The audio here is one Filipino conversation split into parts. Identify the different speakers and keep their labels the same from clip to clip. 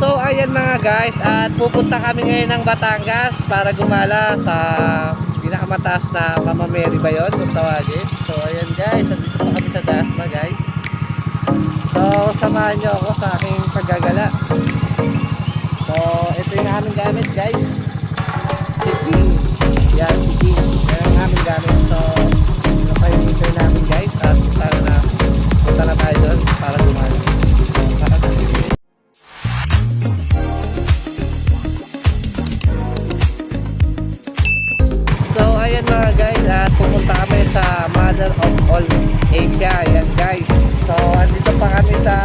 Speaker 1: So ayan mga guys, at pupunta kami ngayon ng Batangas para gumala sa pinakamataas na Mama Mary ba yun kung tawagin. So ayan guys, nandito pa kami sa Dasma guys. So samahan nyo ako sa aking paggagala. So ito yung aming gamit guys. Siki. Yan, siki. Yan ang aming gamit. So ito pa yung meter namin guys. At punta na tayo doon para gumala. So ayan mga guys, at pupunta kami sa Mother of all Asia. Ayan guys, so andito pa kami sa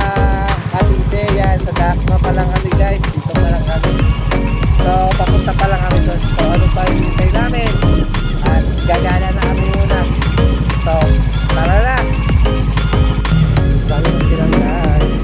Speaker 1: Cavite. Yan, sa Dasma pa lang kami guys. Dito pa lang kami. So papunta pa lang kami doon. So ano pa yung hintay namin? At gagala na kami muna. So tara na. Bago na silang guys.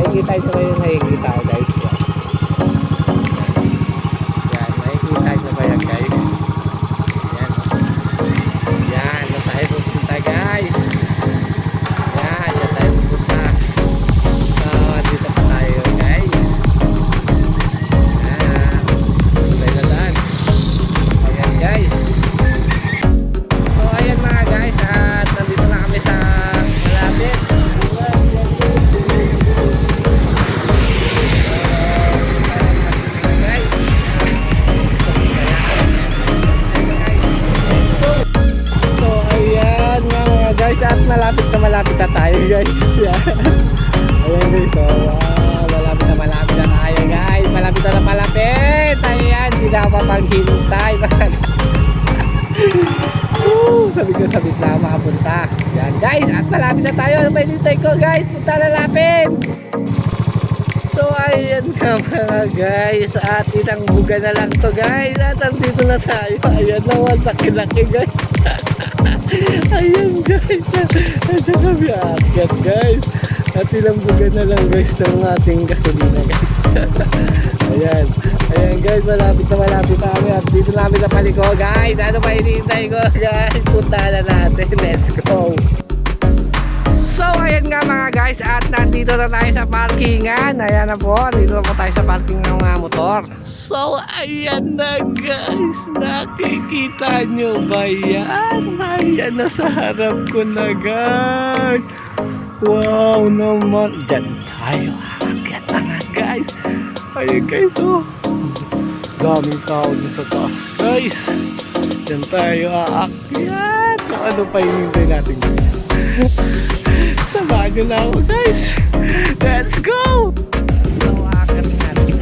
Speaker 1: Nakikita nyo kayo, nakikita ko guys. Yan, nakikita nyo ba yan guys? Yan. Yan, na tayo pupunta guys. Yan, na tayo pupunta. So, dito pa tayo guys. Yan. Sabay na lang. Ayan guys. So, ayan mga guys. At nandito na kami sa malapit. At malapit na tayo guys. Ayan guys, so malapit na tayo guys. Malapit. Ayan, hindi na ako mapaghintay. Sabit na makapunta. Yan guys, at malapit na tayo. Ano ba hinintay ko guys? Punta na lapit. So So ayan nga mga guys, at ilang buga na lang to guys, at andito na tayo. Ayan naman, laki-laki guys. Ayan guys, ayan kami aakyat guys, at ilang buga na lang guys ng ating gasolina guys. Ayan, ayan guys, malapit na kami, at dito namin napaliko guys. Ano pa hinihintay ko guys, punta na natin, let's go. So ayan nga mga guys, at nandito na tayo sa parkingan. Ayan na po, dito na po tayo sa parking ng mga motor. So ayan na guys, nakikita nyo ba yan? Ayan na sa harap ko na guys. Wow naman, dyan tayo aakyat na nga guys. Ayan guys, oh, daming tao dyan sa taas guys. Dyan tayo aakyat. So ano pa hinihintay natin guys? Samahan nyo na ako guys. Let's go! So aakyat natin.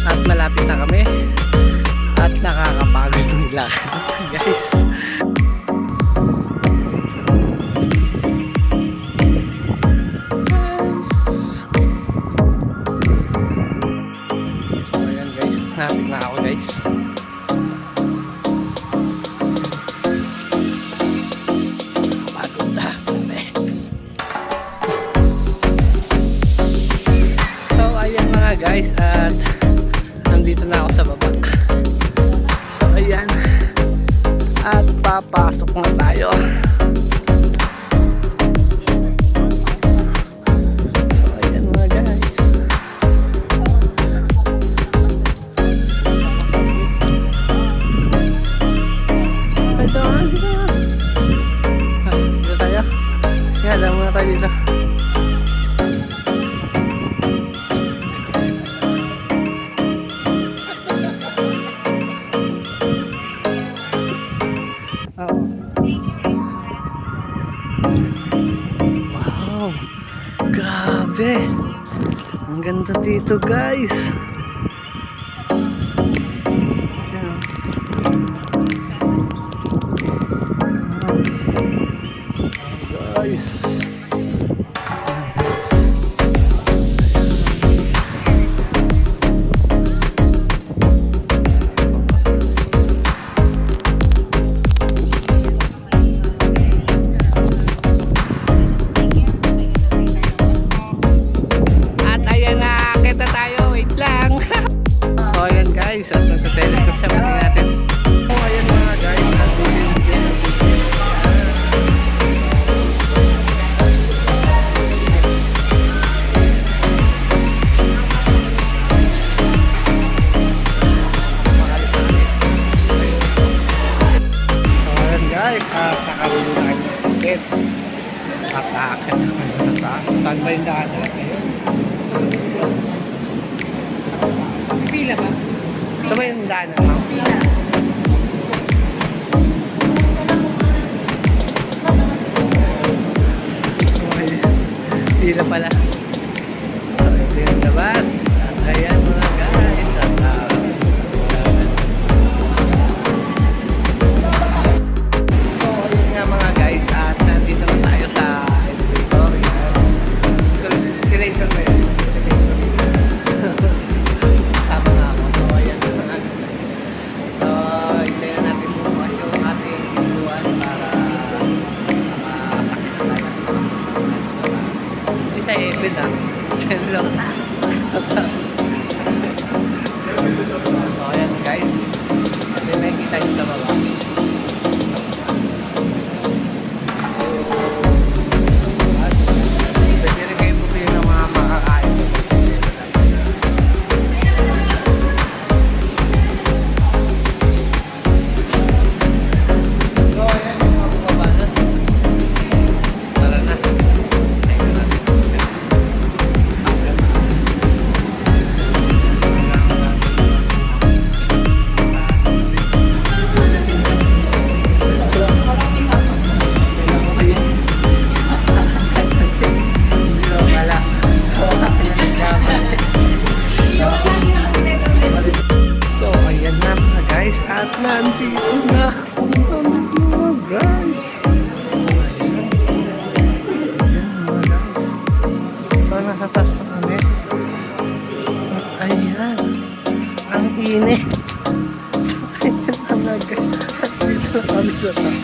Speaker 1: At malapit na kami, at nakakapagod ng lakad guys. So ayan guys, napit na ako guys. Pagod na kami. So ayan mga guys, at nandito na ako sa baba. So ayan, at papasok na tayo. So ayan mga guys. Ito, dito tayo. Yan, damo na tayo dito. Wow, grabe, ang ganda dito guys. Ayan. Guys, at nagka-telescope siya pati natin. So ayan mga guys, nakabili na kayo ng ticket at aakyat na kayo sa saan ba yung daan natin? Pila ba? Ito ba yung daanan, ma'am? Pila. Pila pala. So, ito yung labas. At ayan mga guys. At so, ayun nga mga guys. At nandito na tayo sa elevator. Escalator ba yun? Tama nga ako. So, ayan na mga guys. So, hintayin na natin bukas yung ating pintuan para makasakit na natin. Hindi sa heaven ah. Dahil lang. init. Dito na kami sa taas.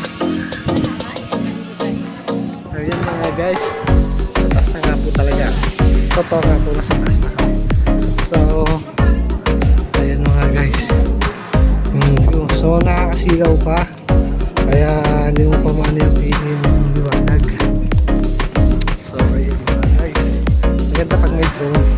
Speaker 1: Ayan mga guys. Sa taas na nga po talaga. Totoo nga po nasa taas na kami. So, ayan mga guys. So, nakakasilaw pa. Kaya hindi mo pa maano yung liwanag. So, ayan mga guys. Maganda pag may drone.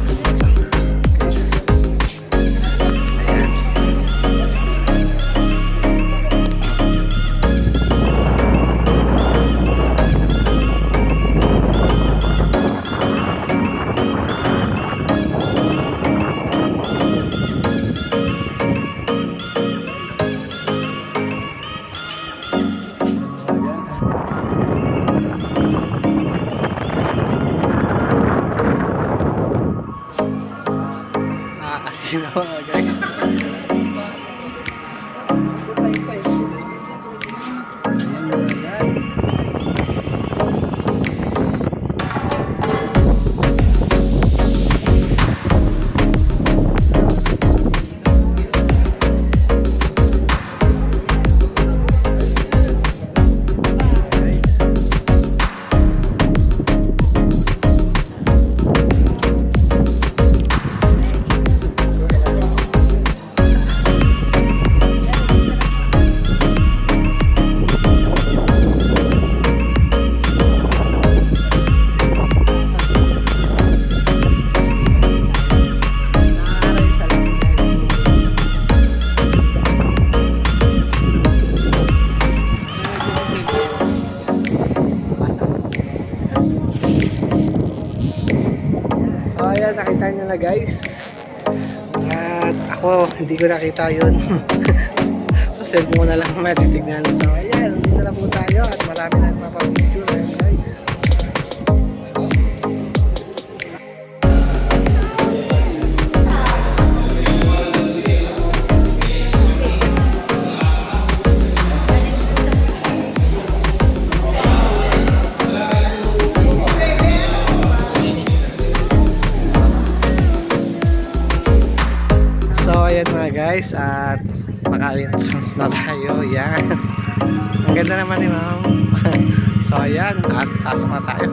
Speaker 1: Nakakasilaw mga guys. So ayan, nakita nyo na guys. At ako, hindi ko nakita yun. So cellphone ko na lang matitignan. So ayan, dito na po tayo at marami na mapapicture. Ayan guys. So ayan mga guys, at maka-entrance na tayo. Yan. Ang ganda naman ni ma'am. So ayan, at pasok na tayo.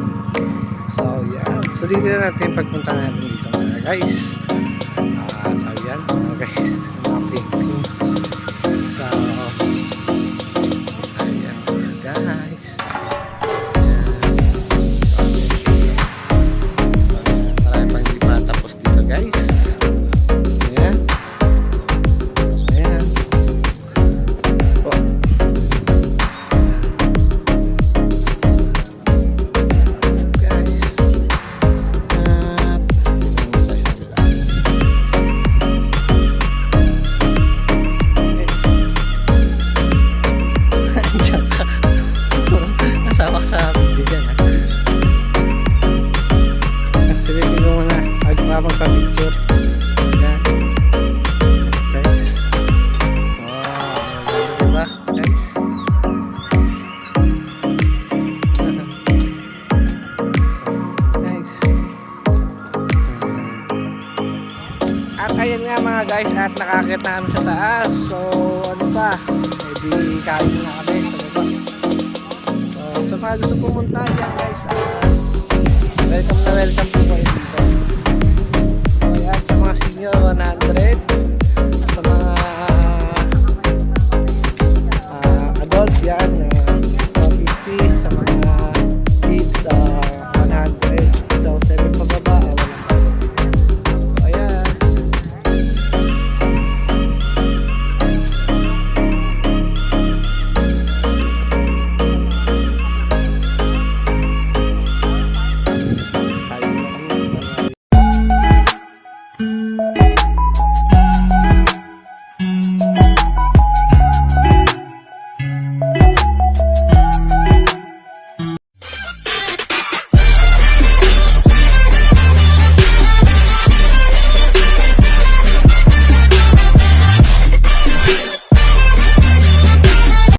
Speaker 1: So yan. So dito na natin pagpunta natin dito mga guys. At ayan mga guys, mga painting. So ayan mga guys. Marami pang di pa tapos dito guys. Ayan. Ayan. Oh. Guys. Diyan ka. Kasama ka sa video dyan ha. Silipin mo muna. Magpapagpa-picture. Yan. Guys. Wow. Diba? Guys. Guys. At ayan nga mga guys. At nakakita kami sa taas. So ano pa? Edi kain na kami sa baba. So sa mga gusto pumunta dyan guys. Welcome na welcome po kayo dito. So ayan, sa mga senior 100